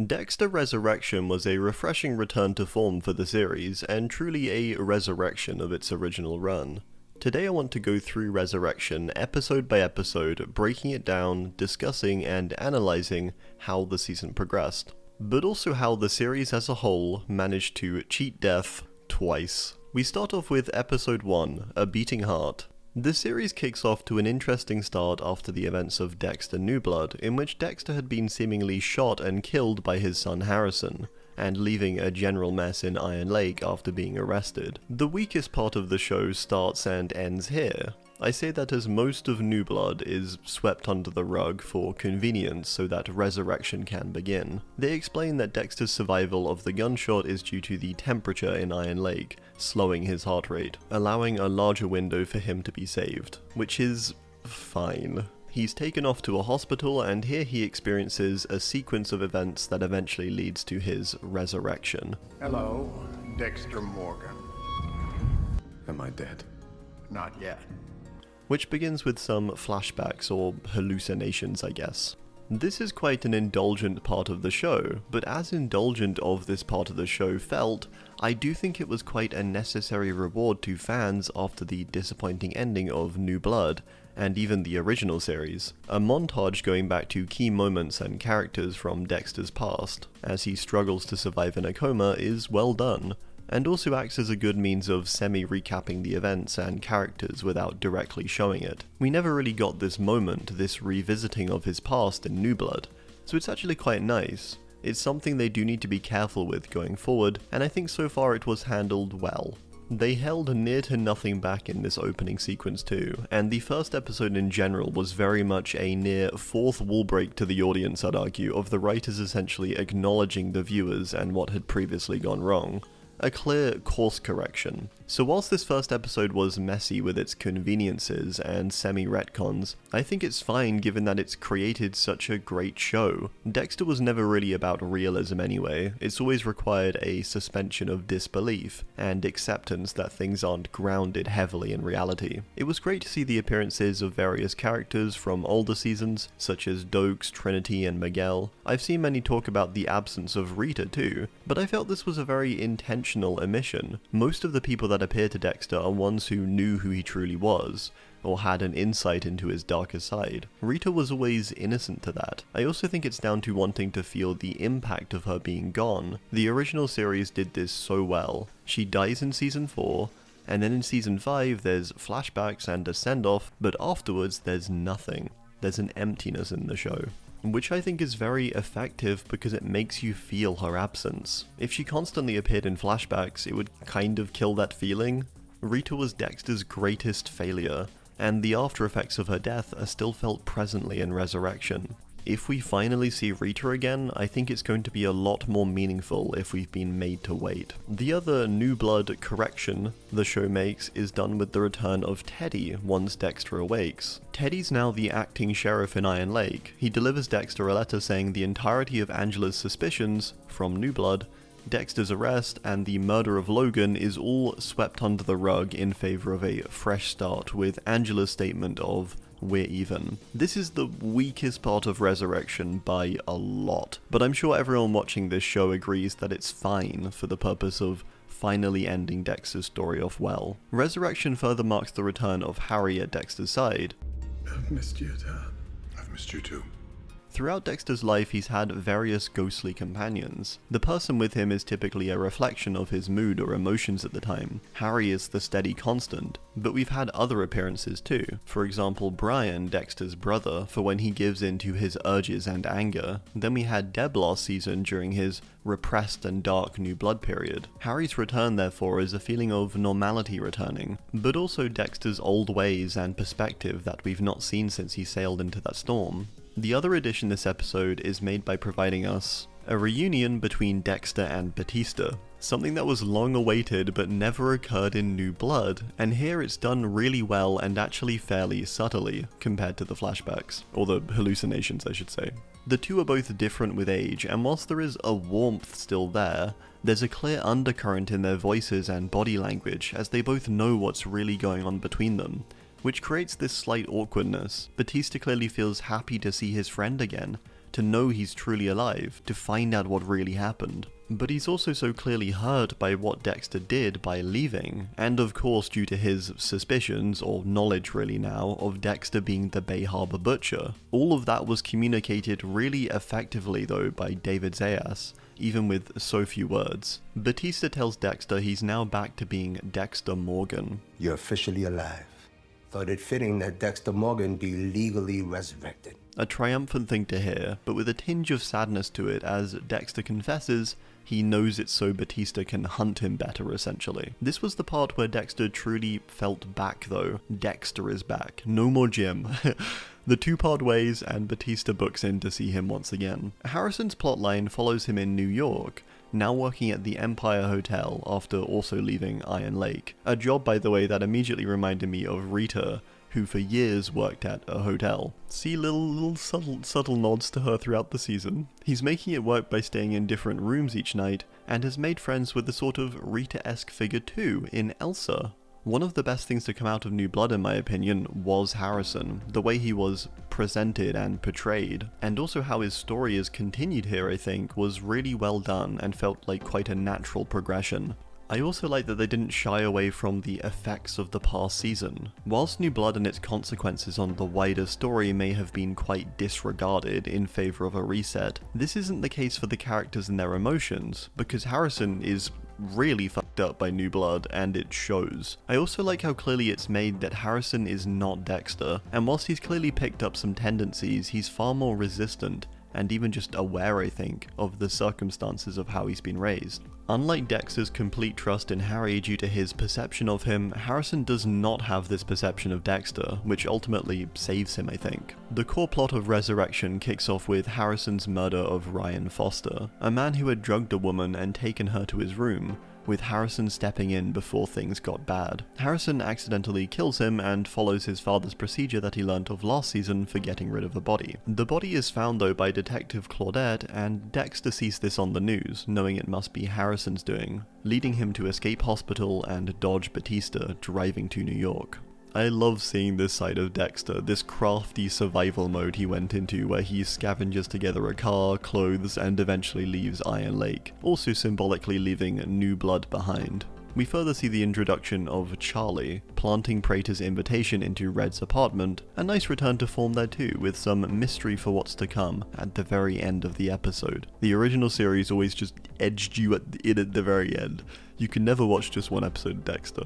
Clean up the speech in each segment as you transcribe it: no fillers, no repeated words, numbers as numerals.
Dexter Resurrection was a refreshing return to form for the series, and truly a resurrection of its original run. Today I want to go through Resurrection episode by episode, breaking it down, discussing and analysing how the season progressed, but also how the series as a whole managed to cheat death twice. We start off with episode 1, A Beating Heart. The series kicks off to an interesting start after the events of Dexter New Blood, in which Dexter had been seemingly shot and killed by his son Harrison, and leaving a general mess in Iron Lake after being arrested. The weakest part of the show starts and ends here. I say that as most of New Blood is swept under the rug for convenience so that Resurrection can begin. They explain that Dexter's survival of the gunshot is due to the temperature in Iron Lake, slowing his heart rate, allowing a larger window for him to be saved, which is fine. He's taken off to a hospital, and here he experiences a sequence of events that eventually leads to his resurrection. Hello, Dexter Morgan. Am I dead? Not yet. Which begins with some flashbacks or hallucinations, I guess. This is quite an indulgent part of the show, but as indulgent of this part of the show felt, I do think it was quite a necessary reward to fans after the disappointing ending of New Blood, and even the original series. A montage going back to key moments and characters from Dexter's past, as he struggles to survive in a coma, is well done, and also acts as a good means of semi-recapping the events and characters without directly showing it. We never really got this moment, this revisiting of his past in New Blood, so it's actually quite nice. It's something they do need to be careful with going forward, and I think so far it was handled well. They held near to nothing back in this opening sequence too, and the first episode in general was very much a near fourth wall break to the audience, I'd argue, of the writers essentially acknowledging the viewers and what had previously gone wrong. A clear course correction. So whilst this first episode was messy with its conveniences and semi-retcons, I think it's fine given that it's created such a great show. Dexter was never really about realism anyway, it's always required a suspension of disbelief, and acceptance that things aren't grounded heavily in reality. It was great to see the appearances of various characters from older seasons, such as Dokes, Trinity, and Miguel. I've seen many talk about the absence of Rita too, but I felt this was a very intentional omission. Most of the people that appear to Dexter are ones who knew who he truly was, or had an insight into his darker side. Rita was always innocent to that. I also think it's down to wanting to feel the impact of her being gone. The original series did this so well. She dies in season 4, and then in season 5 there's flashbacks and a send-off, but afterwards there's nothing. There's an emptiness in the show, which I think is very effective because it makes you feel her absence. If she constantly appeared in flashbacks, it would kind of kill that feeling. Rita was Dexter's greatest failure, and the after effects of her death are still felt presently in Resurrection. If we finally see Rita again, I think it's going to be a lot more meaningful if we've been made to wait. The other New Blood correction the show makes is done with the return of Teddy once Dexter awakes. Teddy's now the acting sheriff in Iron Lake. He delivers Dexter a letter saying the entirety of Angela's suspicions from New Blood, Dexter's arrest, and the murder of Logan is all swept under the rug in favor of a fresh start, with Angela's statement of "we're even." This is the weakest part of Resurrection by a lot, but I'm sure everyone watching this show agrees that it's fine for the purpose of finally ending Dexter's story off well. Resurrection further marks the return of Harry at Dexter's side. I've missed you, Dad. I've missed you too. Throughout Dexter's life, he's had various ghostly companions. The person with him is typically a reflection of his mood or emotions at the time. Harry is the steady constant, but we've had other appearances too. For example, Brian, Dexter's brother, for when he gives in to his urges and anger. Then we had Deb last season during his repressed and dark New Blood period. Harry's return, therefore, is a feeling of normality returning, but also Dexter's old ways and perspective that we've not seen since he sailed into that storm. The other addition this episode is made by providing us a reunion between Dexter and Batista, something that was long awaited but never occurred in New Blood, and here it's done really well and actually fairly subtly compared to the flashbacks, or the hallucinations I should say. The two are both different with age, and whilst there is a warmth still there's a clear undercurrent in their voices and body language as they both know what's really going on between them, which creates this slight awkwardness. Batista clearly feels happy to see his friend again, to know he's truly alive, to find out what really happened. But he's also so clearly hurt by what Dexter did by leaving, and of course due to his suspicions, or knowledge really now, of Dexter being the Bay Harbor Butcher. All of that was communicated really effectively though by David Zayas, even with so few words. Batista tells Dexter he's now back to being Dexter Morgan. You're officially alive. Thought it fitting that Dexter Morgan be legally resurrected. A triumphant thing to hear, but with a tinge of sadness to it as Dexter confesses he knows it so Batista can hunt him better, essentially. This was the part where Dexter truly felt back though. Dexter is back. No more Jim. The two part ways, and Batista books in to see him once again. Harrison's plotline follows him in New York, now working at the Empire Hotel after also leaving Iron Lake. A job, by the way, that immediately reminded me of Rita, who for years worked at a hotel. See little subtle nods to her throughout the season. He's making it work by staying in different rooms each night, and has made friends with the sort of Rita-esque figure too in Elsa. One of the best things to come out of New Blood, in my opinion, was Harrison. The way he was presented and portrayed, and also how his story is continued here, I think, was really well done and felt like quite a natural progression. I also like that they didn't shy away from the effects of the past season. Whilst New Blood and its consequences on the wider story may have been quite disregarded in favour of a reset, this isn't the case for the characters and their emotions, because Harrison is really fucked up by New Blood, and it shows. I also like how clearly it's made that Harrison is not Dexter, and whilst he's clearly picked up some tendencies, he's far more resistant, and even just aware, I think, of the circumstances of how he's been raised. Unlike Dexter's complete trust in Harry due to his perception of him, Harrison does not have this perception of Dexter, which ultimately saves him, I think. The core plot of Resurrection kicks off with Harrison's murder of Ryan Foster, a man who had drugged a woman and taken her to his room, with Harrison stepping in before things got bad. Harrison accidentally kills him and follows his father's procedure that he learnt of last season for getting rid of a body. The body is found though by Detective Claudette, and Dexter sees this on the news, knowing it must be Harrison's doing, leading him to escape hospital and dodge Batista, driving to New York. I love seeing this side of Dexter, this crafty survival mode he went into where he scavenges together a car, clothes, and eventually leaves Iron Lake, also symbolically leaving New Blood behind. We further see the introduction of Charlie, planting Prater's invitation into Red's apartment, a nice return to form there too, with some mystery for what's to come at the very end of the episode. The original series always just edged you at the very end. You can never watch just one episode of Dexter.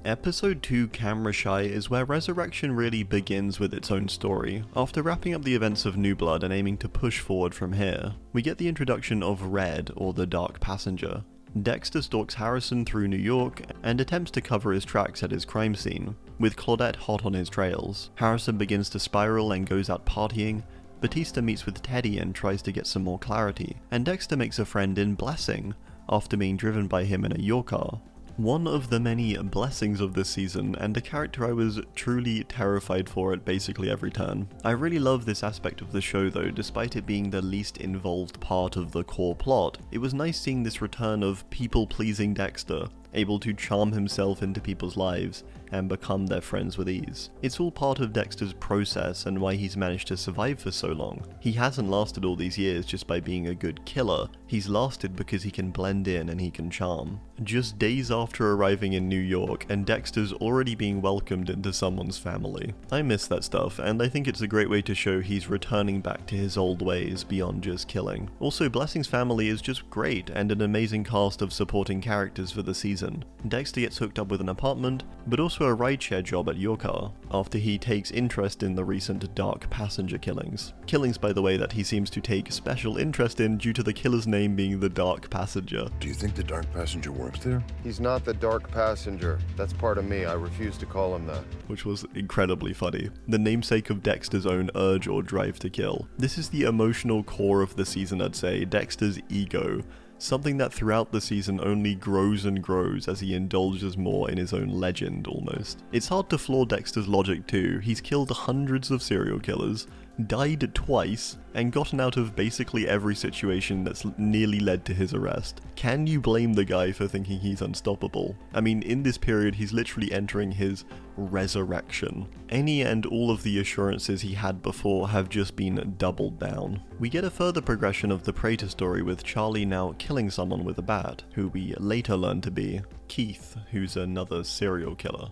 Episode 2, Camera Shy, is where Resurrection really begins with its own story. After wrapping up the events of New Blood and aiming to push forward from here, we get the introduction of Red, or the Dark Passenger. Dexter stalks Harrison through New York and attempts to cover his tracks at his crime scene, with Claudette hot on his trails. Harrison begins to spiral and goes out partying, Batista meets with Teddy and tries to get some more clarity, and Dexter makes a friend in Blessing, after being driven by him in a your car. One of the many blessings of this season, and a character I was truly terrified for at basically every turn. I really love this aspect of the show though, despite it being the least involved part of the core plot. It was nice seeing this return of people-pleasing Dexter, able to charm himself into people's lives and become their friends with ease. It's all part of Dexter's process and why he's managed to survive for so long. He hasn't lasted all these years just by being a good killer, he's lasted because he can blend in and he can charm. Just days after arriving in New York, and Dexter's already being welcomed into someone's family. I miss that stuff, and I think it's a great way to show he's returning back to his old ways beyond just killing. Also, Blessing's family is just great, and an amazing cast of supporting characters for the season. Dexter gets hooked up with an apartment, but also a rideshare job at your car, after he takes interest in the recent Dark Passenger killings. Killings, by the way, that he seems to take special interest in due to the killer's name being the Dark Passenger. Do you think the Dark Passenger works there? He's not the Dark Passenger. That's part of me. I refuse to call him that. Which was incredibly funny. The namesake of Dexter's own urge or drive to kill. This is the emotional core of the season, I'd say, Dexter's ego. Something that throughout the season only grows and grows as he indulges more in his own legend, almost. It's hard to flaw Dexter's logic too. He's killed hundreds of serial killers, died twice, and gotten out of basically every situation that's nearly led to his arrest. Can you blame the guy for thinking he's unstoppable? I mean, in this period, he's literally entering his resurrection. Any and all of the assurances he had before have just been doubled down. We get a further progression of the Praetor story with Charlie now killing someone with a bat, who we later learn to be Keith, who's another serial killer.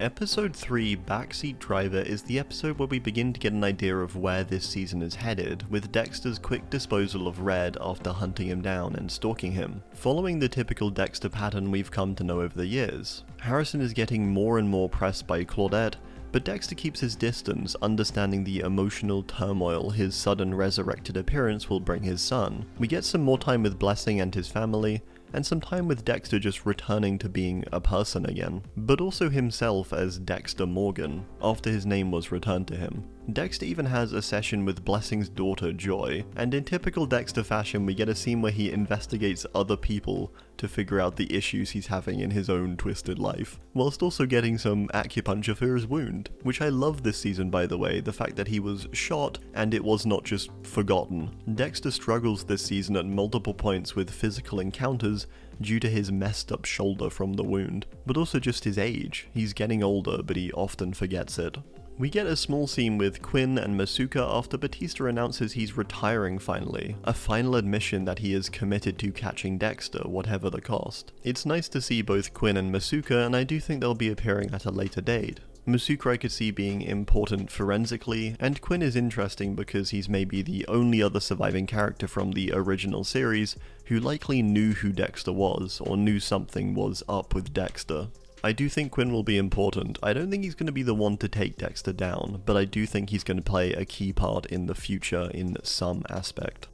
Episode 3, Backseat Driver, is the episode where we begin to get an idea of where this season is headed, with Dexter's quick disposal of Red after hunting him down and stalking him. Following the typical Dexter pattern we've come to know over the years, Harrison is getting more and more pressed by Claudette, but Dexter keeps his distance, understanding the emotional turmoil his sudden resurrected appearance will bring his son. We get some more time with Blessing and his family, and some time with Dexter just returning to being a person again, but also himself as Dexter Morgan, after his name was returned to him. Dexter even has a session with Blessing's daughter, Joy, and in typical Dexter fashion we get a scene where he investigates other people to figure out the issues he's having in his own twisted life, whilst also getting some acupuncture for his wound, which I love this season by the way, the fact that he was shot and it was not just forgotten. Dexter struggles this season at multiple points with physical encounters due to his messed up shoulder from the wound, but also just his age. He's getting older, but he often forgets it. We get a small scene with Quinn and Masuka after Batista announces he's retiring finally, a final admission that he is committed to catching Dexter, whatever the cost. It's nice to see both Quinn and Masuka, and I do think they'll be appearing at a later date. Masuka I could see being important forensically, and Quinn is interesting because he's maybe the only other surviving character from the original series who likely knew who Dexter was, or knew something was up with Dexter. I do think Quinn will be important. I don't think he's going to be the one to take Dexter down, but I do think he's going to play a key part in the future in some aspect.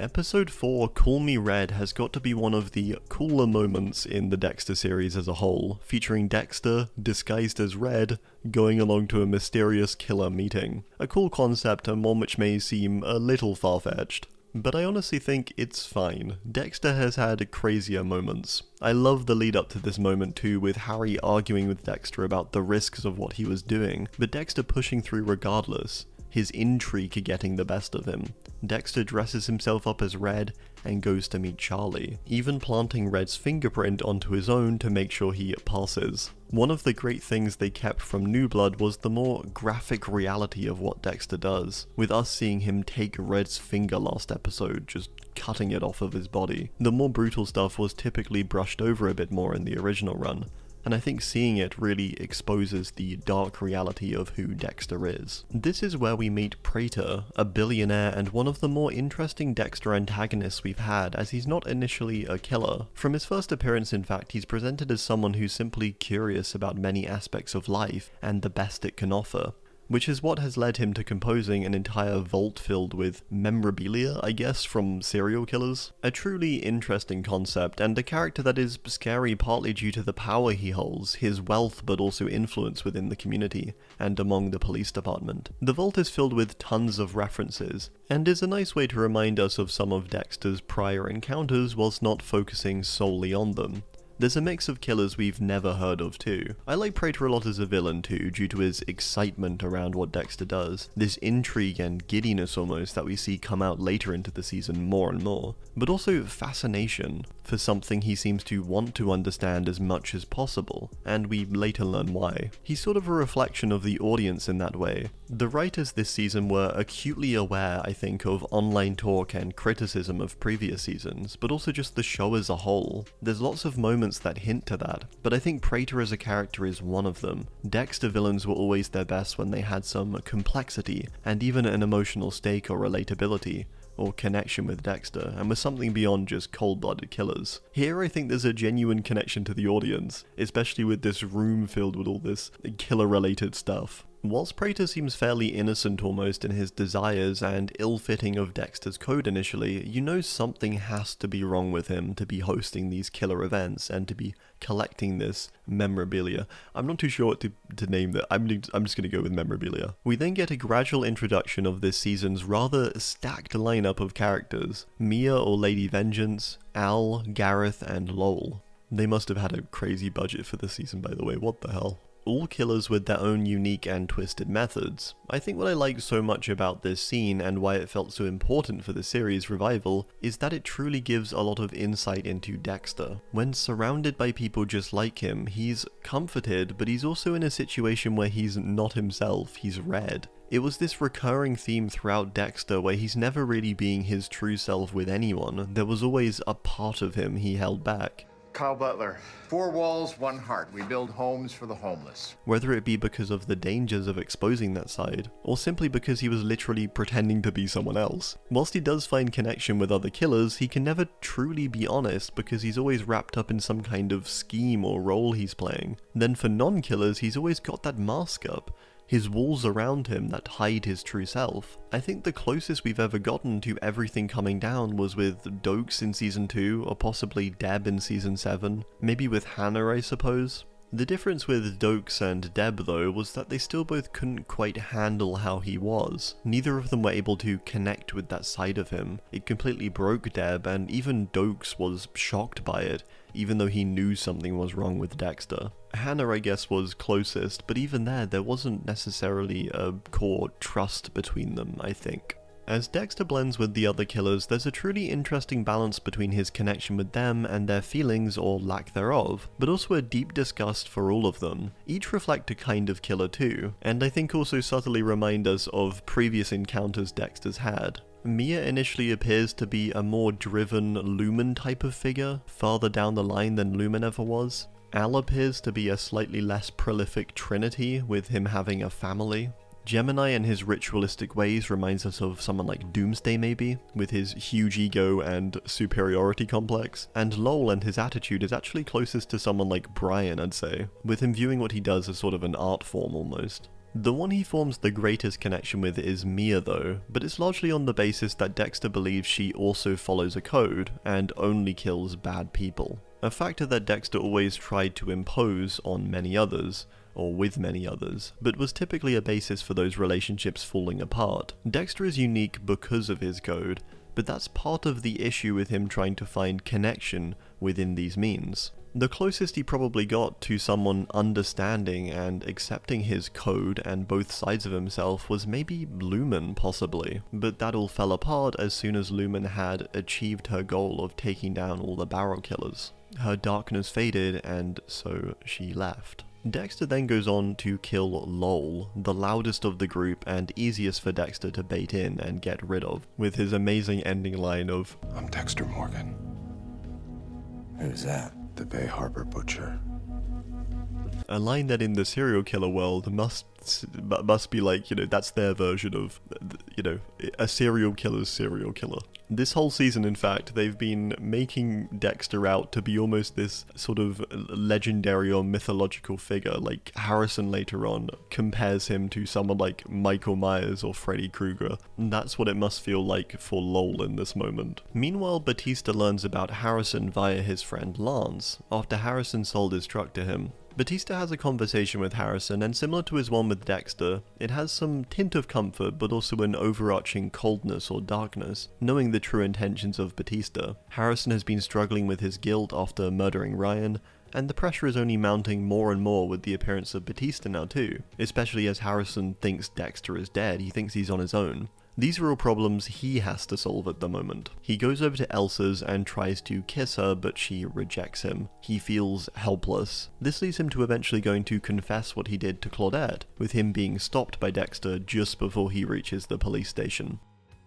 Episode 4, Call Me Red, has got to be one of the cooler moments in the Dexter series as a whole, featuring Dexter, disguised as Red, going along to a mysterious killer meeting. A cool concept and one which may seem a little far-fetched, but I honestly think it's fine. Dexter has had crazier moments. I love the lead up to this moment too, with Harry arguing with Dexter about the risks of what he was doing, but Dexter pushing through regardless, his intrigue getting the best of him. Dexter dresses himself up as Red and goes to meet Charlie, even planting Red's fingerprint onto his own to make sure he passes. One of the great things they kept from New Blood was the more graphic reality of what Dexter does, with us seeing him take Red's finger last episode, just cutting it off of his body. The more brutal stuff was typically brushed over a bit more in the original run, and I think seeing it really exposes the dark reality of who Dexter is. This is where we meet Praetor, a billionaire and one of the more interesting Dexter antagonists we've had, as he's not initially a killer. From his first appearance, in fact, he's presented as someone who's simply curious about many aspects of life and the best it can offer, which is what has led him to composing an entire vault filled with memorabilia, I guess, from serial killers. A truly interesting concept, and a character that is scary partly due to the power he holds, his wealth but also influence within the community, and among the police department. The vault is filled with tons of references, and is a nice way to remind us of some of Dexter's prior encounters whilst not focusing solely on them. There's a mix of killers we've never heard of too. I like Praetor a lot as a villain too, due to his excitement around what Dexter does, this intrigue and giddiness almost that we see come out later into the season more and more, but also fascination for something he seems to want to understand as much as possible, and we later learn why. He's sort of a reflection of the audience in that way. The writers this season were acutely aware, I think, of online talk and criticism of previous seasons, but also just the show as a whole. There's lots of moments that hint to that, but I think Praetor as a character is one of them. Dexter villains were always their best when they had some complexity, and even an emotional stake or relatability, or connection with Dexter, and was something beyond just cold-blooded killers. Here I think there's a genuine connection to the audience, especially with this room filled with all this killer-related stuff. Whilst Praetor seems fairly innocent almost in his desires and ill-fitting of Dexter's code initially, you know something has to be wrong with him to be hosting these killer events and to be collecting this memorabilia. I'm not too sure what to name that. I'm just going to go with memorabilia. We then get a gradual introduction of this season's rather stacked lineup of characters: Mia or Lady Vengeance, Al, Gareth, and Lowell. They must have had a crazy budget for this season, by the way, what the hell. all killers with their own unique and twisted methods. I think what I like so much about this scene and why it felt so important for the series' revival is that it truly gives a lot of insight into Dexter. When surrounded by people just like him, he's comforted, but he's also in a situation where he's not himself, he's red. It was this recurring theme throughout Dexter where he's never really being his true self with anyone. There was always a part of him he held back. Kyle Butler. 4 walls, 1 heart. We build homes for the homeless. Whether it be because of the dangers of exposing that side, or simply because he was literally pretending to be someone else. Whilst he does find connection with other killers, he can never truly be honest because he's always wrapped up in some kind of scheme or role he's playing. Then for non-killers, he's always got that mask up. His walls around him that hide his true self. I think the closest we've ever gotten to everything coming down was with Dokes in Season 2, or possibly Deb in Season 7, maybe with Hannah I suppose. The difference with Dokes and Deb though was that they still both couldn't quite handle how he was. Neither of them were able to connect with that side of him. It completely broke Deb, and even Dokes was shocked by it, even though he knew something was wrong with Dexter. Hannah I guess was closest, but even there wasn't necessarily a core trust between them, I think. As Dexter blends with the other killers, there's a truly interesting balance between his connection with them and their feelings or lack thereof, but also a deep disgust for all of them. Each reflect a kind of killer too, and I think also subtly remind us of previous encounters Dexter's had. Mia initially appears to be a more driven Lumen type of figure, farther down the line than Lumen ever was. Al appears to be a slightly less prolific Trinity, with him having a family. Gemini and his ritualistic ways reminds us of someone like Doomsday maybe, with his huge ego and superiority complex, and Lowell and his attitude is actually closest to someone like Brian, I'd say, with him viewing what he does as sort of an art form almost. The one he forms the greatest connection with is Mia though, but it's largely on the basis that Dexter believes she also follows a code, and only kills bad people. A factor that Dexter always tried to impose on many others, or with many others, but was typically a basis for those relationships falling apart. Dexter is unique because of his code, but that's part of the issue with him trying to find connection within these means. The closest he probably got to someone understanding and accepting his code and both sides of himself was maybe Lumen, possibly, but that all fell apart as soon as Lumen had achieved her goal of taking down all the barrel killers. Her darkness faded, and so she left. Dexter then goes on to kill Lowell, the loudest of the group and easiest for Dexter to bait in and get rid of, with his amazing ending line of, I'm Dexter Morgan, Who's that? the Bay Harbor Butcher. a line that in the serial killer world must be like, that's their version of, a serial killer's serial killer. This whole season, in fact, they've been making Dexter out to be almost this sort of legendary or mythological figure. Like Harrison later on compares him to someone like Michael Myers or Freddy Krueger. And that's what it must feel like for Lowell in this moment. Meanwhile, Batista learns about Harrison via his friend Lance, after Harrison sold his truck to him. Batista has a conversation with Harrison, and similar to his one with Dexter, it has some tint of comfort but also an overarching coldness or darkness, knowing the true intentions of Batista. Harrison has been struggling with his guilt after murdering Ryan, and the pressure is only mounting more and more with the appearance of Batista now too, especially as Harrison thinks Dexter is dead. He thinks he's on his own. These are all problems he has to solve at the moment. He goes over to Elsa's and tries to kiss her, but she rejects him. He feels helpless. This leads him to eventually going to confess what he did to Claudette, with him being stopped by Dexter just before he reaches the police station.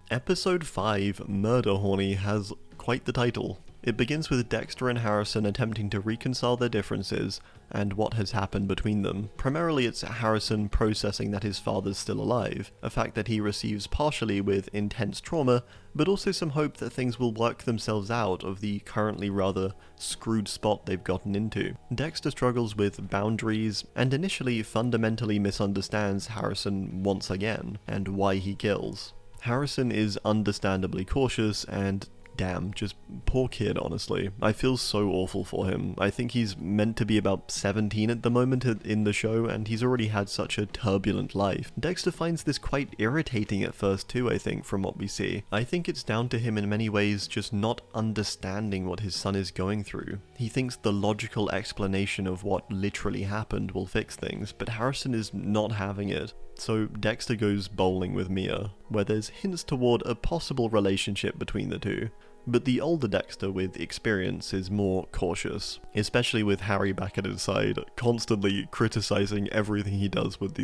Episode 5, Murder Horny, has quite the title. It begins with Dexter and Harrison attempting to reconcile their differences and what has happened between them. Primarily it's Harrison processing that his father's still alive, a fact that he receives partially with intense trauma, but also some hope that things will work themselves out of the currently rather screwed spot they've gotten into. Dexter struggles with boundaries and initially fundamentally misunderstands Harrison once again, and why he kills. Harrison is understandably cautious and damn, just poor kid, honestly. I feel so awful for him. I think he's meant to be about 17 at the moment in the show, and he's already had such a turbulent life. Dexter finds this quite irritating at first too, I think, from what we see. I think it's down to him in many ways just not understanding what his son is going through. He thinks the logical explanation of what literally happened will fix things, but Harrison is not having it. So Dexter goes bowling with Mia, where there's hints toward a possible relationship between the two. But the older Dexter with experience is more cautious, especially with Harry back at his side, constantly criticizing everything he does with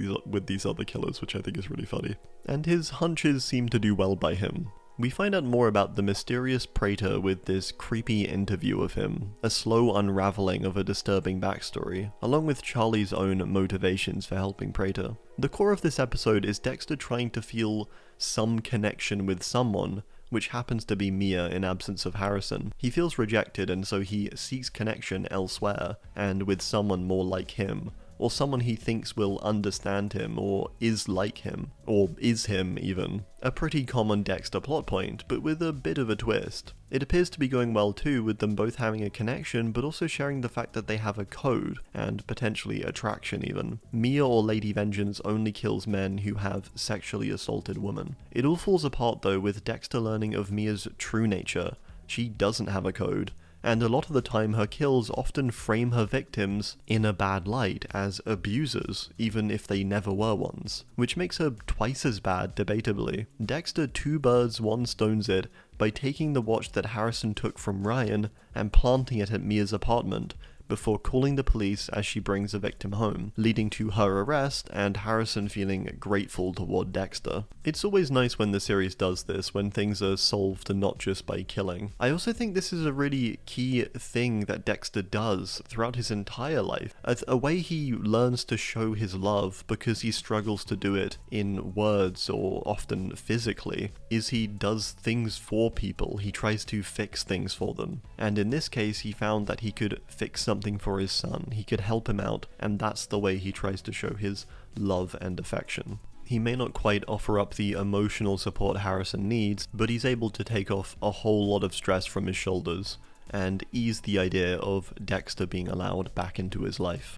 these other killers, which I think is really funny. And his hunches seem to do well by him. We find out more about the mysterious Praetor with this creepy interview of him, a slow unraveling of a disturbing backstory, along with Charlie's own motivations for helping Praetor. The core of this episode is Dexter trying to feel some connection with someone, which happens to be Mia in absence of Harrison. He feels rejected, and so he seeks connection elsewhere, and with someone more like him, or someone he thinks will understand him, or is like him, or is him even. A pretty common Dexter plot point, but with a bit of a twist. It appears to be going well too, with them both having a connection, but also sharing the fact that they have a code, and potentially attraction even. Mia or Lady Vengeance only kills men who have sexually assaulted women. It all falls apart though with Dexter learning of Mia's true nature. She doesn't have a code, and a lot of the time her kills often frame her victims in a bad light as abusers, even if they never were ones, which makes her twice as bad, debatably. Dexter two birds, one stones it by taking the watch that Harrison took from Ryan and planting it at Mia's apartment, before calling the police as she brings a victim home, leading to her arrest and Harrison feeling grateful toward Dexter. It's always nice when the series does this, when things are solved and not just by killing. I also think this is a really key thing that Dexter does throughout his entire life, a way he learns to show his love because he struggles to do it in words or often physically, is he does things for people, he tries to fix things for them. And in this case, he found that he could fix something for his son, he could help him out, and that's the way he tries to show his love and affection. He may not quite offer up the emotional support Harrison needs, but he's able to take off a whole lot of stress from his shoulders, and ease the idea of Dexter being allowed back into his life.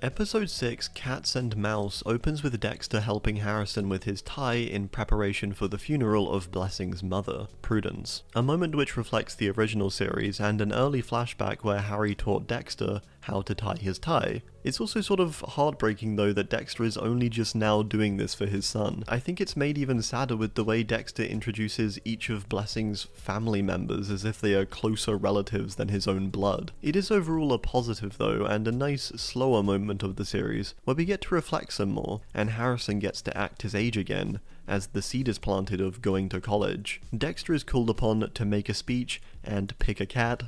Episode 6, Cats and Mouse, opens with Dexter helping Harrison with his tie in preparation for the funeral of Blessing's mother, Prudence. A moment which reflects the original series and an early flashback where Harry taught Dexter how to tie his tie. It's also sort of heartbreaking though that Dexter is only just now doing this for his son. I think it's made even sadder with the way Dexter introduces each of Blessing's family members as if they are closer relatives than his own blood. It is overall a positive though, and a nice slower moment of the series, where we get to reflect some more, and Harrison gets to act his age again, as the seed is planted of going to college. Dexter is called upon to make a speech and pick a cat,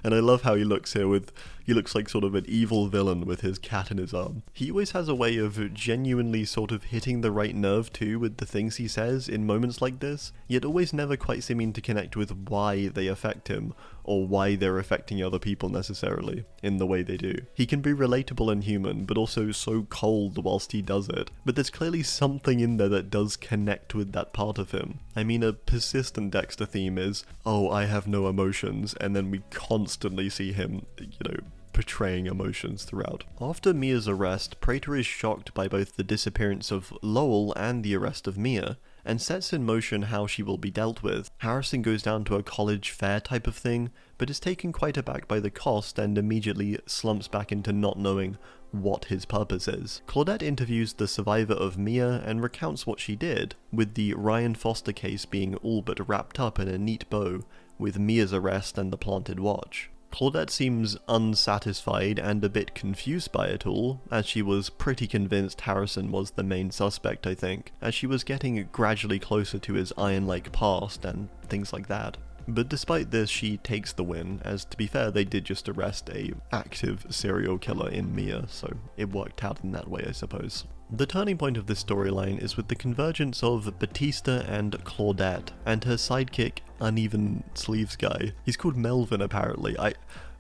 and I love how he looks here he looks like sort of an evil villain with his cat in his arm. He always has a way of genuinely sort of hitting the right nerve too with the things he says in moments like this, yet always never quite seeming to connect with why they affect him, or why they're affecting other people necessarily, in the way they do. He can be relatable and human, but also so cold whilst he does it, but there's clearly something in there that does connect with that part of him. I mean, a persistent Dexter theme is, oh, I have no emotions, and then we constantly see him, portraying emotions throughout. After Mia's arrest, Praetor is shocked by both the disappearance of Lowell and the arrest of Mia, and sets in motion how she will be dealt with. Harrison goes down to a college fair type of thing, but is taken quite aback by the cost and immediately slumps back into not knowing what his purpose is. Claudette interviews the survivor of Mia and recounts what she did, with the Ryan Foster case being all but wrapped up in a neat bow, with Mia's arrest and the planted watch. Claudette seems unsatisfied and a bit confused by it all, as she was pretty convinced Harrison was the main suspect, I think, as she was getting gradually closer to his iron-like past and things like that. But despite this, she takes the win, as to be fair, they did just arrest a active serial killer in Mia, so it worked out in that way, I suppose. The turning point of this storyline is with the convergence of Batista and Claudette, and her sidekick, Uneven Sleeves guy. He's called Melvin, apparently.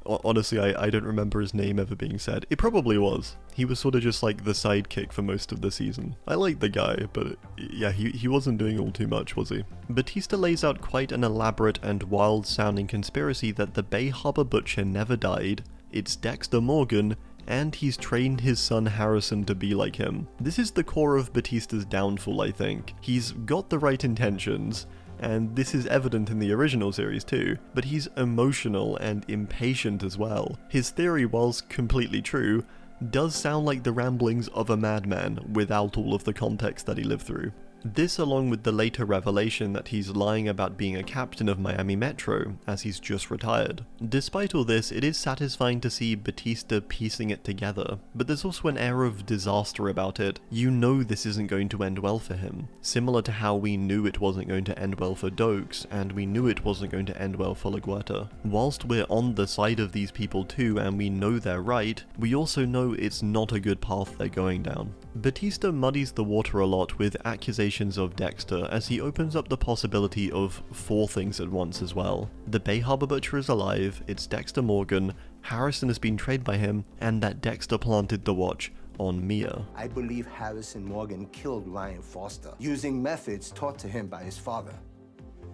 Honestly, I don't remember his name ever being said. It probably was. He was sort of just like the sidekick for most of the season. I like the guy, but yeah, he wasn't doing all too much, was he? Batista lays out quite an elaborate and wild-sounding conspiracy that the Bay Harbor Butcher never died, it's Dexter Morgan, and he's trained his son Harrison to be like him. This is the core of Batista's downfall, I think. He's got the right intentions, and this is evident in the original series too, but he's emotional and impatient as well. His theory, whilst completely true, does sound like the ramblings of a madman without all of the context that he lived through. This, along with the later revelation that he's lying about being a captain of Miami Metro, as he's just retired. Despite all this, it is satisfying to see Batista piecing it together, but there's also an air of disaster about it. You know this isn't going to end well for him. Similar to how we knew it wasn't going to end well for Dokes, and we knew it wasn't going to end well for LaGuerta. Whilst we're on the side of these people too, and we know they're right, we also know it's not a good path they're going down. Batista muddies the water a lot with accusations of Dexter as he opens up the possibility of 4 things at once as well. The Bay Harbor Butcher is alive, it's Dexter Morgan, Harrison has been trained by him, and that Dexter planted the watch on Mia. I believe Harrison Morgan killed Ryan Foster using methods taught to him by his father.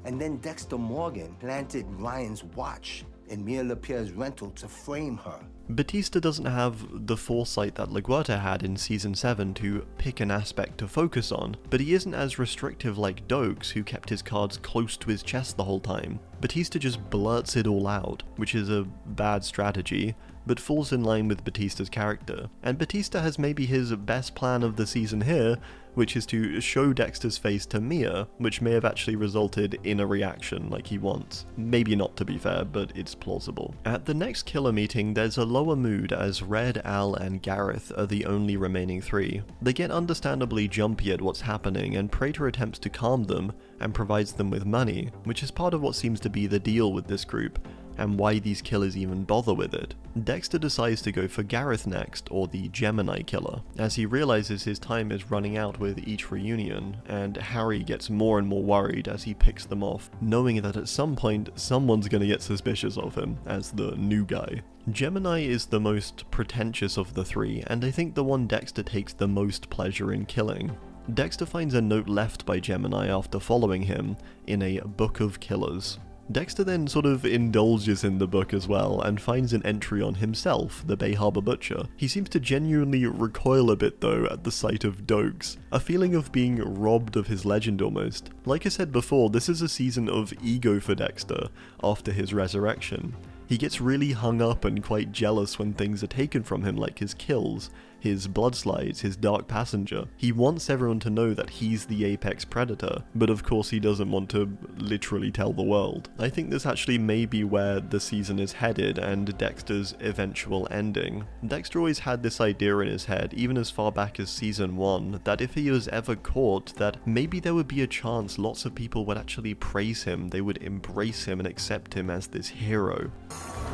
And then Dexter Morgan planted Ryan's watch in Mia LaPierre's rental to frame her. Batista doesn't have the foresight that LaGuerta had in Season 7 to pick an aspect to focus on, but he isn't as restrictive like Dokes, who kept his cards close to his chest the whole time. Batista just blurts it all out, which is a bad strategy, but falls in line with Batista's character. And Batista has maybe his best plan of the season here, which is to show Dexter's face to Mia, which may have actually resulted in a reaction like he wants. Maybe not, to be fair, but it's plausible. At the next killer meeting, there's a lower mood as Red, Al, and Gareth are the only remaining 3. They get understandably jumpy at what's happening, and Prater attempts to calm them and provides them with money, which is part of what seems to be the deal with this group, and why these killers even bother with it. Dexter decides to go for Gareth next, or the Gemini killer, as he realizes his time is running out with each reunion, and Harry gets more and more worried as he picks them off, knowing that at some point someone's gonna get suspicious of him as the new guy. Gemini is the most pretentious of the 3, and I think the one Dexter takes the most pleasure in killing. Dexter finds a note left by Gemini after following him in a book of killers. Dexter then sort of indulges in the book as well, and finds an entry on himself, the Bay Harbor Butcher. He seems to genuinely recoil a bit though at the sight of Dokes, a feeling of being robbed of his legend almost. Like I said before, this is a season of ego for Dexter after his resurrection. He gets really hung up and quite jealous when things are taken from him, like his kills, his blood-slides, his dark passenger. He wants everyone to know that he's the apex predator, but of course he doesn't want to literally tell the world. I think this actually may be where the season is headed and Dexter's eventual ending. Dexter always had this idea in his head, even as far back as Season 1, that if he was ever caught, that maybe there would be a chance lots of people would actually praise him, they would embrace him and accept him as this hero.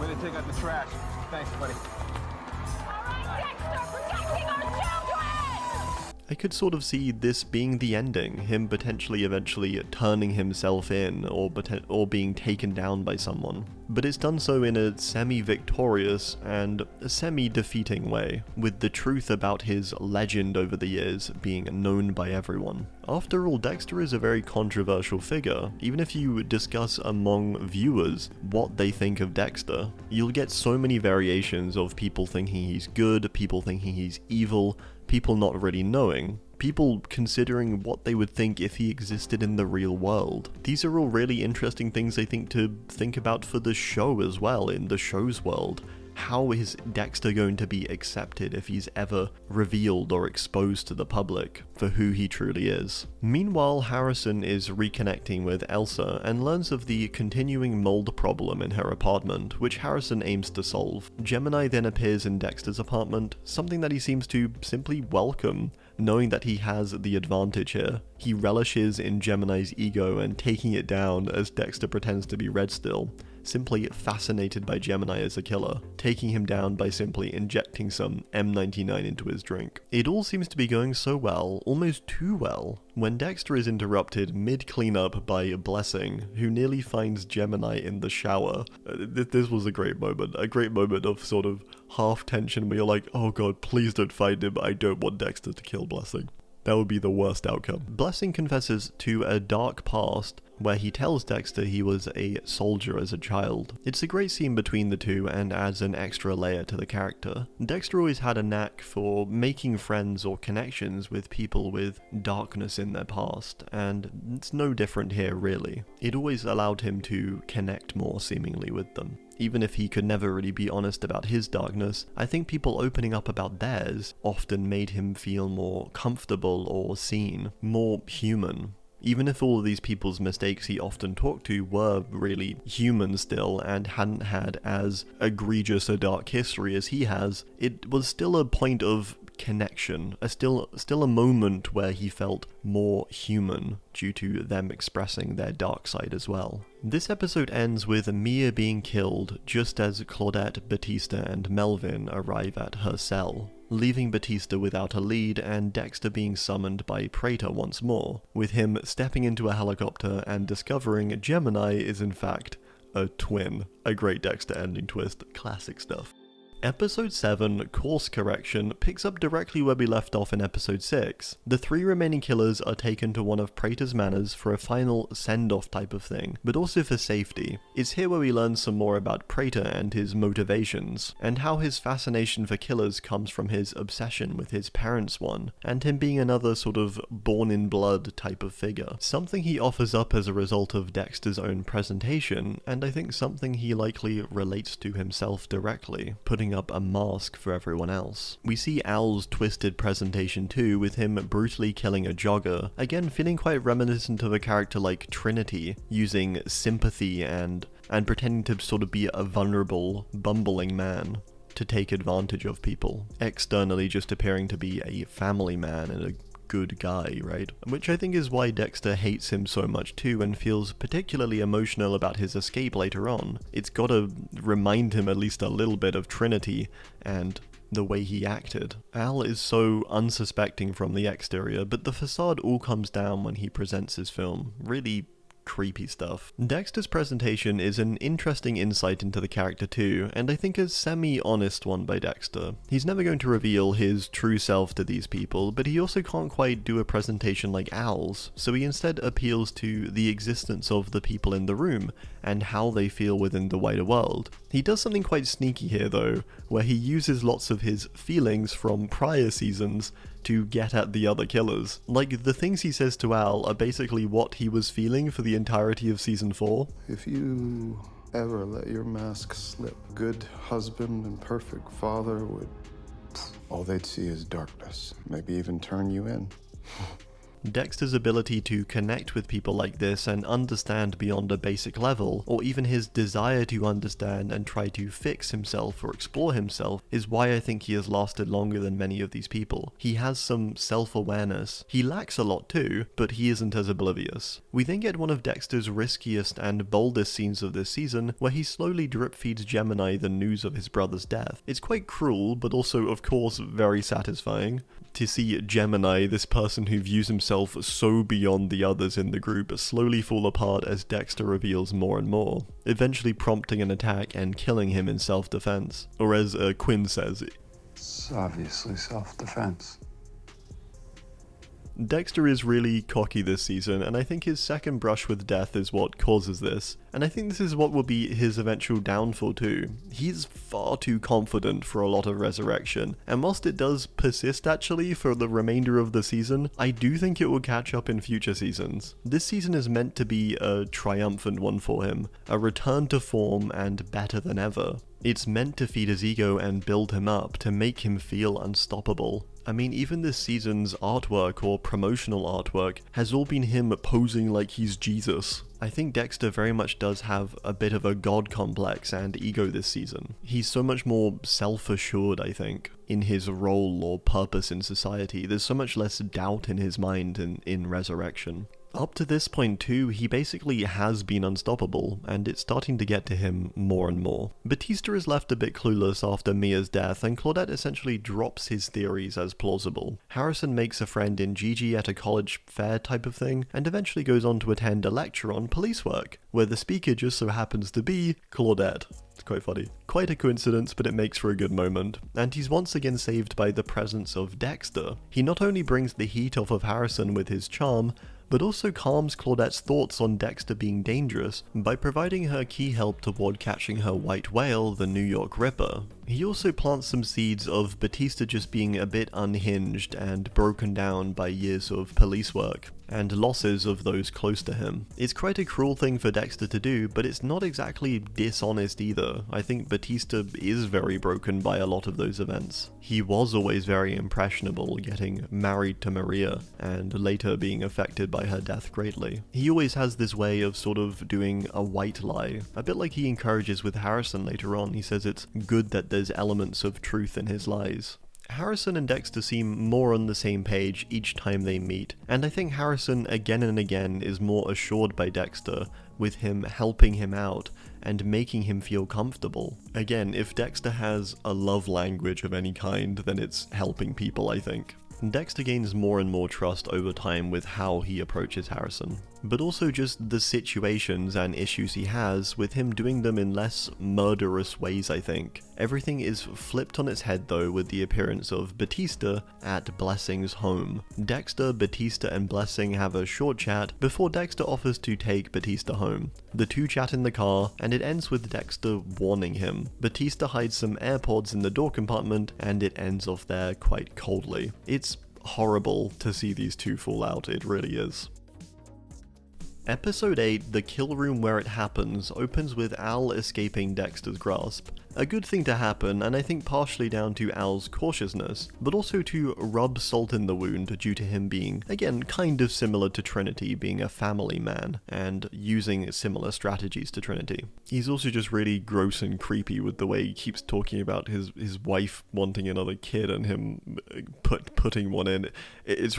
Way to take out the trash. Thanks, buddy. I could sort of see this being the ending, him potentially eventually turning himself in or being taken down by someone. But it's done so in a semi-victorious and semi-defeating way, with the truth about his legend over the years being known by everyone. After all, Dexter is a very controversial figure. Even if you discuss among viewers what they think of Dexter, you'll get so many variations of people thinking he's good, people thinking he's evil, people not really knowing, people considering what they would think if he existed in the real world. These are all really interesting things I think to think about for the show as well, in the show's world. How is Dexter going to be accepted if he's ever revealed or exposed to the public for who he truly is? Meanwhile, Harrison is reconnecting with Elsa and learns of the continuing mold problem in her apartment, which Harrison aims to solve. Gemini then appears in Dexter's apartment, something that he seems to simply welcome, knowing that he has the advantage here. He relishes in Gemini's ego and taking it down as Dexter pretends to be Red still, simply fascinated by Gemini as a killer, taking him down by simply injecting some M99 into his drink. It all seems to be going so well, almost too well, when Dexter is interrupted mid-cleanup by Blessing, who nearly finds Gemini in the shower. This was a great moment of sort of half tension where you're like, oh god, please don't find him, I don't want Dexter to kill Blessing. That would be the worst outcome. Blessing confesses to a dark past where he tells Dexter he was a soldier as a child. It's a great scene between the two and adds an extra layer to the character. Dexter always had a knack for making friends or connections with people with darkness in their past, and it's no different here really. It always allowed him to connect more seemingly with them. Even if he could never really be honest about his darkness, I think people opening up about theirs often made him feel more comfortable or seen, more human. Even if all of these people's mistakes he often talked to were really human still and hadn't had as egregious a dark history as he has, it was still a point of connection, still a moment where he felt more human due to them expressing their dark side as well. This episode ends with Mia being killed just as Claudette, Batista, and Melvin arrive at her cell, leaving Batista without a lead and Dexter being summoned by Prater once more, with him stepping into a helicopter and discovering Gemini is in fact a twin. A great Dexter ending twist, classic stuff. Episode 7, Course Correction, picks up directly where we left off in Episode 6. The 3 remaining killers are taken to one of Prater's manors for a final send-off type of thing, but also for safety. It's here where we learn some more about Prater and his motivations, and how his fascination for killers comes from his obsession with his parents' one, and him being another sort of born-in-blood type of figure. Something he offers up as a result of Dexter's own presentation, and I think something he likely relates to himself directly, putting up a mask for everyone else. We see Al's twisted presentation too, with him brutally killing a jogger, again feeling quite reminiscent of a character like Trinity, using sympathy and pretending to sort of be a vulnerable, bumbling man to take advantage of people, externally just appearing to be a family man and a good guy, right? Which I think is why Dexter hates him so much too and feels particularly emotional about his escape later on. It's gotta remind him at least a little bit of Trinity and the way he acted. Al is so unsuspecting from the exterior, but the facade all comes down when he presents his film. Really creepy stuff. Dexter's presentation is an interesting insight into the character too, and I think a semi-honest one by Dexter. He's never going to reveal his true self to these people, but he also can't quite do a presentation like Al's, so he instead appeals to the existence of the people in the room and how they feel within the wider world. He does something quite sneaky here though, where he uses lots of his feelings from prior seasons to get at the other killers. Like, the things he says to Al are basically what he was feeling for the entirety of season 4. If you ever let your mask slip, good husband and perfect father would... all they'd see is darkness, maybe even turn you in. Dexter's ability to connect with people like this and understand beyond a basic level, or even his desire to understand and try to fix himself or explore himself, is why I think he has lasted longer than many of these people. He has some self-awareness. He lacks a lot too, but he isn't as oblivious. We then get one of Dexter's riskiest and boldest scenes of this season, where he slowly drip-feeds Gemini the news of his brother's death. It's quite cruel, but also, of course, very satisfying to see Gemini, this person who views himself so beyond the others in the group, slowly fall apart as Dexter reveals more and more, eventually prompting an attack and killing him in self-defense. Or as Quinn says, It's obviously self-defense. Dexter is really cocky this season, and I think his second brush with death is what causes this, and I think this is what will be his eventual downfall too. He's far too confident for a lot of Resurrection, and whilst it does persist actually for the remainder of the season, I do think it will catch up in future seasons. This season is meant to be a triumphant one for him, a return to form and better than ever. It's meant to feed his ego and build him up, to make him feel unstoppable. I mean, even this season's artwork or promotional artwork has all been him posing like he's Jesus. I think Dexter very much does have a bit of a god complex and ego this season. He's so much more self-assured, I think, in his role or purpose in society. There's so much less doubt in his mind in Resurrection. Up to this point too, he basically has been unstoppable, and it's starting to get to him more and more. Batista is left a bit clueless after Mia's death, and Claudette essentially drops his theories as plausible. Harrison makes a friend in Gigi at a college fair type of thing, and eventually goes on to attend a lecture on police work, where the speaker just so happens to be Claudette. It's quite funny. Quite a coincidence, but it makes for a good moment. And he's once again saved by the presence of Dexter. He not only brings the heat off of Harrison with his charm, but also calms Claudette's thoughts on Dexter being dangerous by providing her key help toward catching her white whale, the New York Ripper. He also plants some seeds of Batista just being a bit unhinged and broken down by years of police work, and losses of those close to him. It's quite a cruel thing for Dexter to do, but it's not exactly dishonest either. I think Batista is very broken by a lot of those events. He was always very impressionable, getting married to Maria, and later being affected by her death greatly. He always has this way of sort of doing a white lie, a bit like he encourages with Harrison later on. He says it's good that there's elements of truth in his lies. Harrison and Dexter seem more on the same page each time they meet, and I think Harrison again and again is more assured by Dexter, with him helping him out and making him feel comfortable. Again, if Dexter has a love language of any kind, then it's helping people, I think. Dexter gains more and more trust over time with how he approaches Harrison, but also just the situations and issues he has with him doing them in less murderous ways, I think. Everything is flipped on its head though with the appearance of Batista at Blessing's home. Dexter, Batista and Blessing have a short chat before Dexter offers to take Batista home. The two chat in the car, and it ends with Dexter warning him. Batista hides some AirPods in the door compartment, and it ends off there quite coldly. It's horrible to see these two fall out, it really is. Episode 8, The Kill Room Where It Happens, opens with Al escaping Dexter's grasp. A good thing to happen, and I think partially down to Al's cautiousness, but also to rub salt in the wound due to him being, again, kind of similar to Trinity, being a family man, and using similar strategies to Trinity. He's also just really gross and creepy with the way he keeps talking about his wife wanting another kid and him putting one in. It's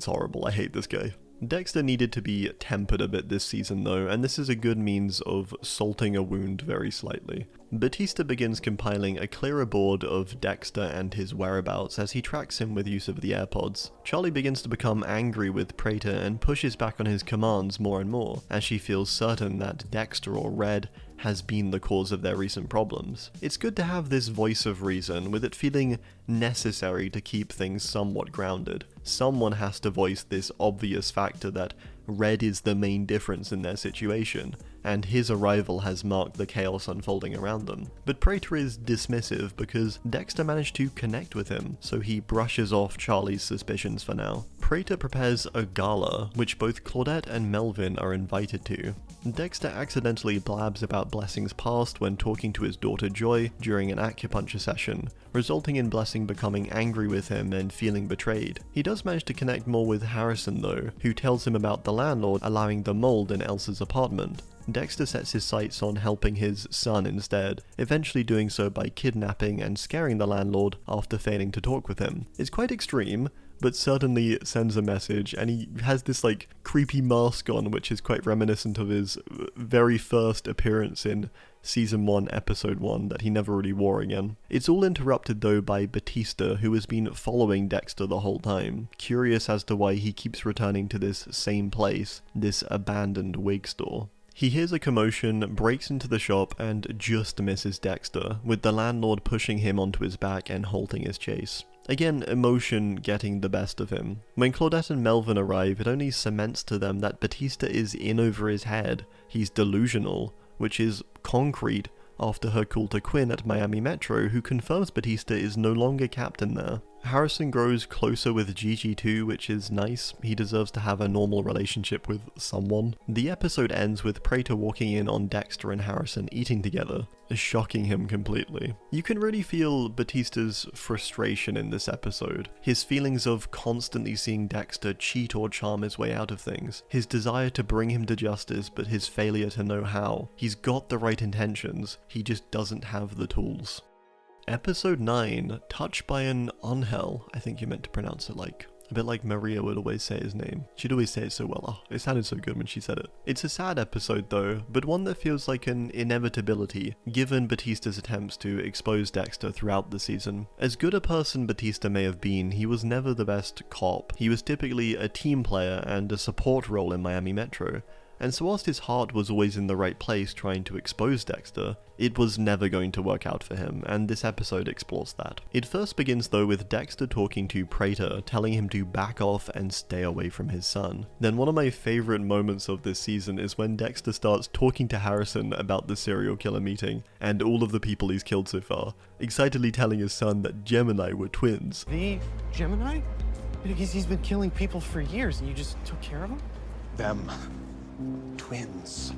horrible. I hate this guy. Dexter needed to be tempered a bit this season though, and this is a good means of salting a wound very slightly. Batista begins compiling a clearer board of Dexter and his whereabouts as he tracks him with use of the AirPods. Charlie begins to become angry with Prater and pushes back on his commands more and more, as she feels certain that Dexter or Red has been the cause of their recent problems. It's good to have this voice of reason, with it feeling necessary to keep things somewhat grounded. Someone has to voice this obvious factor that Red is the main difference in their situation, and his arrival has marked the chaos unfolding around them. But Prater is dismissive because Dexter managed to connect with him, so he brushes off Charlie's suspicions for now. Prater prepares a gala, which both Claudette and Melvin are invited to. Dexter accidentally blabs about Blessing's past when talking to his daughter Joy during an acupuncture session, resulting in Blessing becoming angry with him and feeling betrayed. He does manage to connect more with Harrison though, who tells him about the landlord allowing the mold in Elsa's apartment. Dexter sets his sights on helping his son instead, eventually doing so by kidnapping and scaring the landlord after failing to talk with him. It's quite extreme, but certainly sends a message, and he has this like creepy mask on which is quite reminiscent of his very first appearance in Season 1, Episode 1 that he never really wore again. It's all interrupted though by Batista, who has been following Dexter the whole time, curious as to why he keeps returning to this same place, this abandoned wig store. He hears a commotion, breaks into the shop, and just misses Dexter, with the landlord pushing him onto his back and halting his chase. Again, emotion getting the best of him. When Claudette and Melvin arrive, it only cements to them that Batista is in over his head. He's delusional, which is concrete after her call to Quinn at Miami Metro, who confirms Batista is no longer captain there. Harrison grows closer with Gigi too, which is nice. He deserves to have a normal relationship with someone. The episode ends with Prater walking in on Dexter and Harrison eating together, shocking him completely. You can really feel Batista's frustration in this episode. His feelings of constantly seeing Dexter cheat or charm his way out of things. His desire to bring him to justice, but his failure to know how. He's got the right intentions, he just doesn't have the tools. Episode 9, Touched by an Ángel, I think you meant to pronounce it like A bit like Maria would always say his name. She'd always say it so well. Oh, it sounded so good when she said it. It's a sad episode though, but one that feels like an inevitability, given Batista's attempts to expose Dexter throughout the season. As good a person Batista may have been, he was never the best cop. He was typically a team player and a support role in Miami Metro. And so whilst his heart was always in the right place trying to expose Dexter, it was never going to work out for him, and this episode explores that. It first begins though with Dexter talking to Prater, telling him to back off and stay away from his son. Then one of my favourite moments of this season is when Dexter starts talking to Harrison about the serial killer meeting, and all of the people he's killed so far, excitedly telling his son that Gemini were twins. The Gemini? Because he's been killing people for years and you just took care of him? Them. Twins.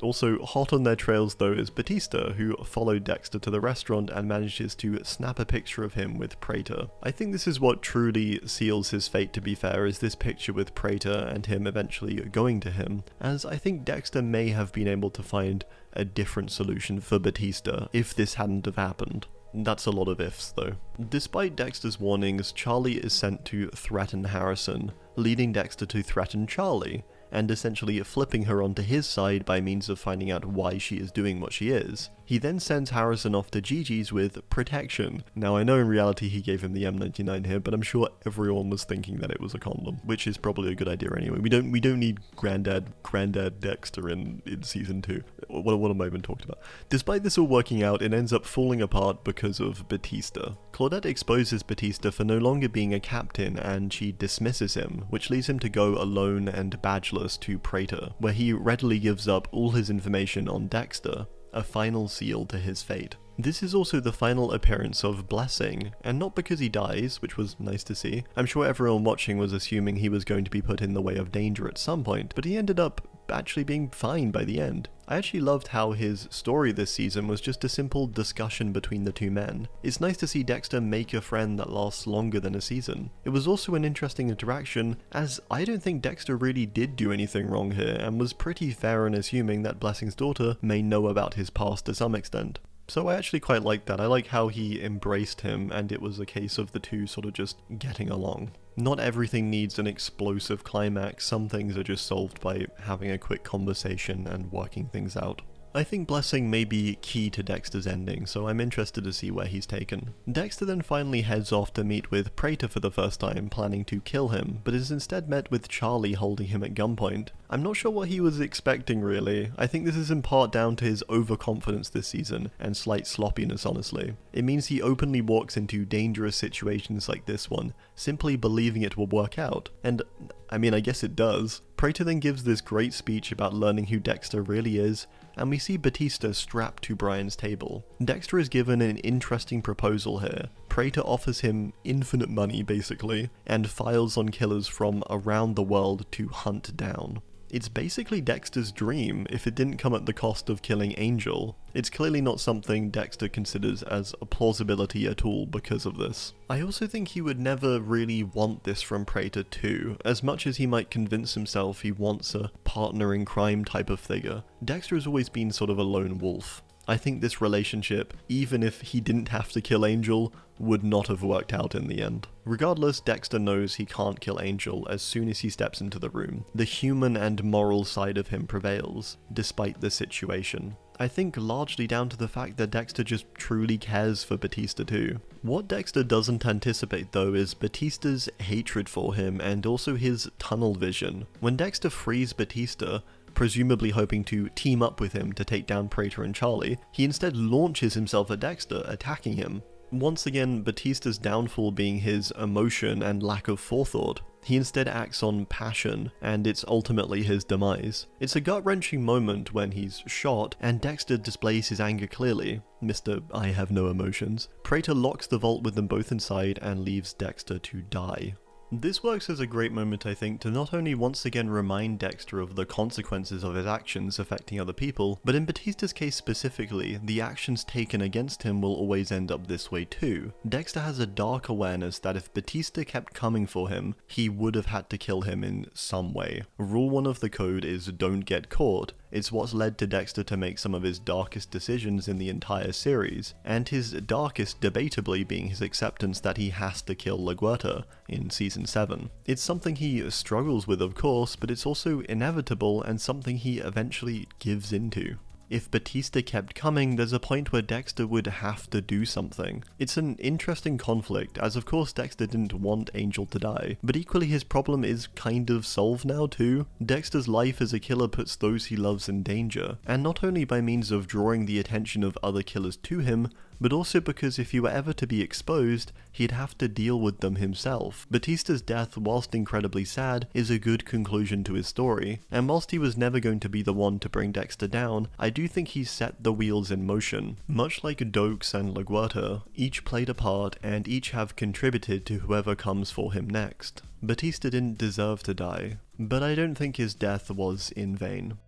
Also hot on their trails though is Batista, who followed Dexter to the restaurant and manages to snap a picture of him with Prater. I think this is what truly seals his fate, to be fair, is this picture with Prater and him eventually going to him, as I think Dexter may have been able to find a different solution for Batista if this hadn't have happened. That's a lot of ifs though. Despite Dexter's warnings, Charlie is sent to threaten Harrison, leading Dexter to threaten Charlie, and essentially flipping her onto his side by means of finding out why she is doing what she is. He then sends Harrison off to Gigi's with protection. Now I know in reality he gave him the M99 here, but I'm sure everyone was thinking that it was a condom, which is probably a good idea anyway. We don't need Granddad Dexter in season 2. What am I even talking about? Despite this all working out, it ends up falling apart because of Batista. Claudette exposes Batista for no longer being a captain, and she dismisses him, which leads him to go alone and badgeless to Prater, where he readily gives up all his information on Dexter, a final seal to his fate. This is also the final appearance of Blessing, and not because he dies, which was nice to see. I'm sure everyone watching was assuming he was going to be put in the way of danger at some point, but he ended up actually being fine by the end. I actually loved how his story this season was just a simple discussion between the two men. It's nice to see Dexter make a friend that lasts longer than a season. It was also an interesting interaction, as I don't think Dexter really did do anything wrong here, and was pretty fair in assuming that Blessing's daughter may know about his past to some extent. So I actually quite liked that. I like how he embraced him, and it was a case of the two sort of just getting along. Not everything needs an explosive climax, some things are just solved by having a quick conversation and working things out. I think Blessing may be key to Dexter's ending, so I'm interested to see where he's taken. Dexter then finally heads off to meet with Prater for the first time, planning to kill him, but is instead met with Charlie holding him at gunpoint. I'm not sure what he was expecting really. I think this is in part down to his overconfidence this season, and slight sloppiness honestly. It means he openly walks into dangerous situations like this one, simply believing it will work out, and I mean I guess it does. Prater then gives this great speech about learning who Dexter really is, and we see Batista strapped to Brian's table. Dexter is given an interesting proposal here. Prater offers him infinite money basically, and files on killers from around the world to hunt down. It's basically Dexter's dream if it didn't come at the cost of killing Angel. It's clearly not something Dexter considers as a plausibility at all because of this. I also think he would never really want this from Prater too, as much as he might convince himself he wants a partner in crime type of figure. Dexter has always been sort of a lone wolf. I think this relationship, even if he didn't have to kill Angel, would not have worked out in the end. Regardless, Dexter knows he can't kill Angel as soon as he steps into the room. The human and moral side of him prevails, despite the situation. I think largely down to the fact that Dexter just truly cares for Batista too. What Dexter doesn't anticipate though is Batista's hatred for him and also his tunnel vision. When Dexter frees Batista, presumably hoping to team up with him to take down Prater and Charlie, he instead launches himself at Dexter, attacking him. Once again, Batista's downfall being his emotion and lack of forethought. He instead acts on passion, and it's ultimately his demise. It's a gut-wrenching moment when he's shot, and Dexter displays his anger clearly. Mr. I have no emotions. Prater locks the vault with them both inside and leaves Dexter to die. This works as a great moment, I think, to not only once again remind Dexter of the consequences of his actions affecting other people, but in Batista's case specifically, the actions taken against him will always end up this way too. Dexter has a dark awareness that if Batista kept coming for him, he would have had to kill him in some way. Rule 1 of the code is don't get caught, It's what's led to Dexter to make some of his darkest decisions in the entire series, and his darkest debatably being his acceptance that he has to kill LaGuerta in season 7. It's something he struggles with, of course, but it's also inevitable and something he eventually gives into. If Batista kept coming, there's a point where Dexter would have to do something. It's an interesting conflict, as of course Dexter didn't want Angel to die, but equally his problem is kind of solved now too. Dexter's life as a killer puts those he loves in danger, and not only by means of drawing the attention of other killers to him, but also because if he were ever to be exposed, he'd have to deal with them himself. Batista's death, whilst incredibly sad, is a good conclusion to his story, and whilst he was never going to be the one to bring Dexter down, I do think he set the wheels in motion. Much like Dokes and LaGuerta, each played a part and each have contributed to whoever comes for him next. Batista didn't deserve to die, but I don't think his death was in vain.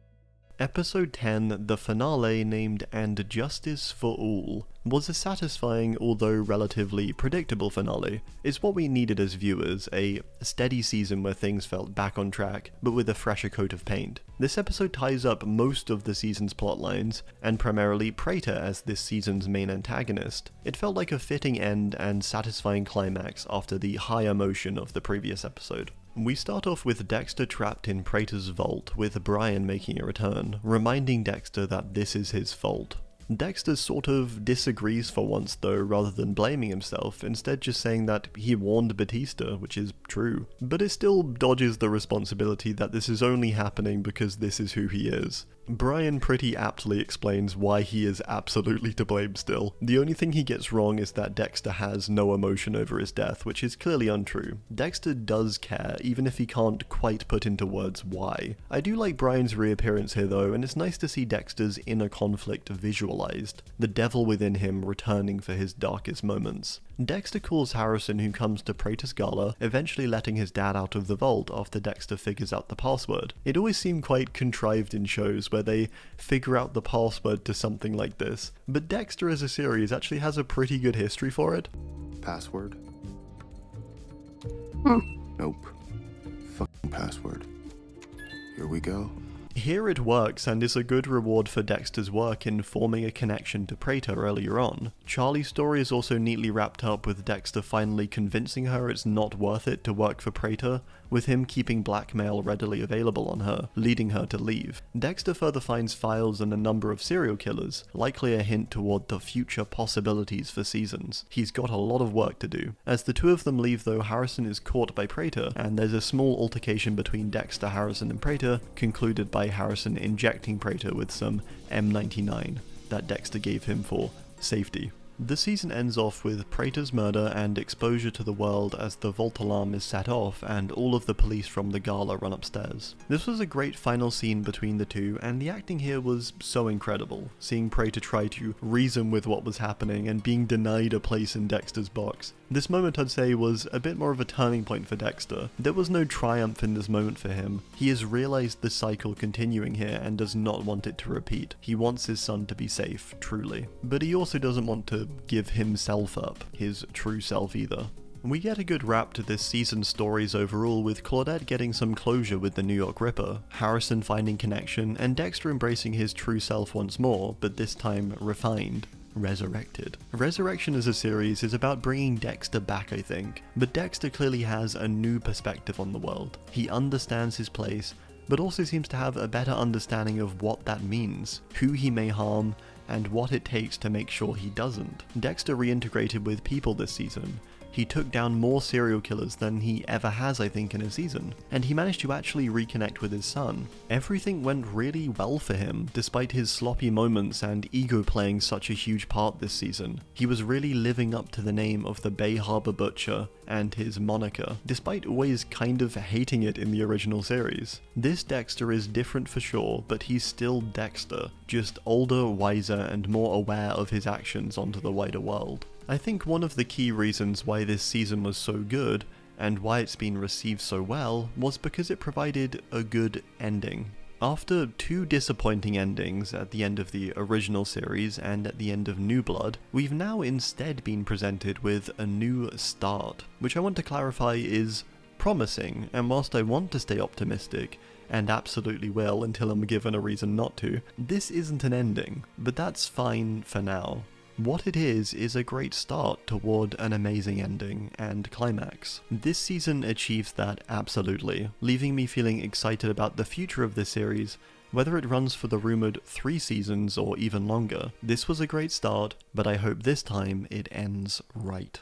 Episode 10, the finale named And Justice for All, was a satisfying, although relatively predictable finale. It's what we needed as viewers, a steady season where things felt back on track, but with a fresher coat of paint. This episode ties up most of the season's plotlines, and primarily Praetor as this season's main antagonist. It felt like a fitting end and satisfying climax after the high emotion of the previous episode. We start off with Dexter trapped in Praetor's vault, with Brian making a return, reminding Dexter that this is his fault. Dexter sort of disagrees for once though, rather than blaming himself, instead just saying that he warned Batista, which is true. But it still dodges the responsibility that this is only happening because this is who he is. Brian pretty aptly explains why he is absolutely to blame still. The only thing he gets wrong is that Dexter has no emotion over his death, which is clearly untrue. Dexter does care, even if he can't quite put into words why. I do like Brian's reappearance here though, and it's nice to see Dexter's inner conflict visualized, the devil within him returning for his darkest moments. Dexter calls Harrison, who comes to Praetor's gala, eventually letting his dad out of the vault after Dexter figures out the password. It always seemed quite contrived in shows where they figure out the password to something like this, but Dexter as a series actually has a pretty good history for it. Password? Nope. Fucking password. Here we go. Here it works and is a good reward for Dexter's work in forming a connection to Praetor earlier on. Charlie's story is also neatly wrapped up with Dexter finally convincing her it's not worth it to work for Praetor, with him keeping blackmail readily available on her, leading her to leave. Dexter further finds files and a number of serial killers, likely a hint toward the future possibilities for seasons. He's got a lot of work to do. As the two of them leave though, Harrison is caught by Praetor, and there's a small altercation between Dexter, Harrison and Praetor, concluded by Harrison injecting Praetor with some M99 that Dexter gave him for safety. The season ends off with Praetor's murder and exposure to the world as the vault alarm is set off and all of the police from the gala run upstairs. This was a great final scene between the two, and the acting here was so incredible, seeing Praetor try to reason with what was happening and being denied a place in Dexter's box. This moment, I'd say, was a bit more of a turning point for Dexter. There was no triumph in this moment for him. He has realized the cycle continuing here and does not want it to repeat. He wants his son to be safe, truly. But he also doesn't want to give himself up, his true self either. We get a good wrap to this season's stories overall, with Claudette getting some closure with the New York Ripper, Harrison finding connection, and Dexter embracing his true self once more, but this time refined. Resurrected. Resurrection as a series is about bringing Dexter back, I think, but Dexter clearly has a new perspective on the world. He understands his place, but also seems to have a better understanding of what that means, who he may harm, and what it takes to make sure he doesn't. Dexter reintegrated with people this season. He took down more serial killers than he ever has, I think, in a season, and he managed to actually reconnect with his son. Everything went really well for him, despite his sloppy moments and ego playing such a huge part this season. He was really living up to the name of the Bay Harbor Butcher and his moniker, despite always kind of hating it in the original series. This Dexter is different for sure, but he's still Dexter, just older, wiser, and more aware of his actions onto the wider world. I think one of the key reasons why this season was so good, and why it's been received so well, was because it provided a good ending. After two disappointing endings at the end of the original series and at the end of New Blood, we've now instead been presented with a new start, which I want to clarify is promising, and whilst I want to stay optimistic, and absolutely will until I'm given a reason not to, this isn't an ending, but that's fine for now. What it is a great start toward an amazing ending and climax. This season achieves that absolutely, leaving me feeling excited about the future of the series, whether it runs for the rumoured 3 seasons or even longer. This was a great start, but I hope this time it ends right.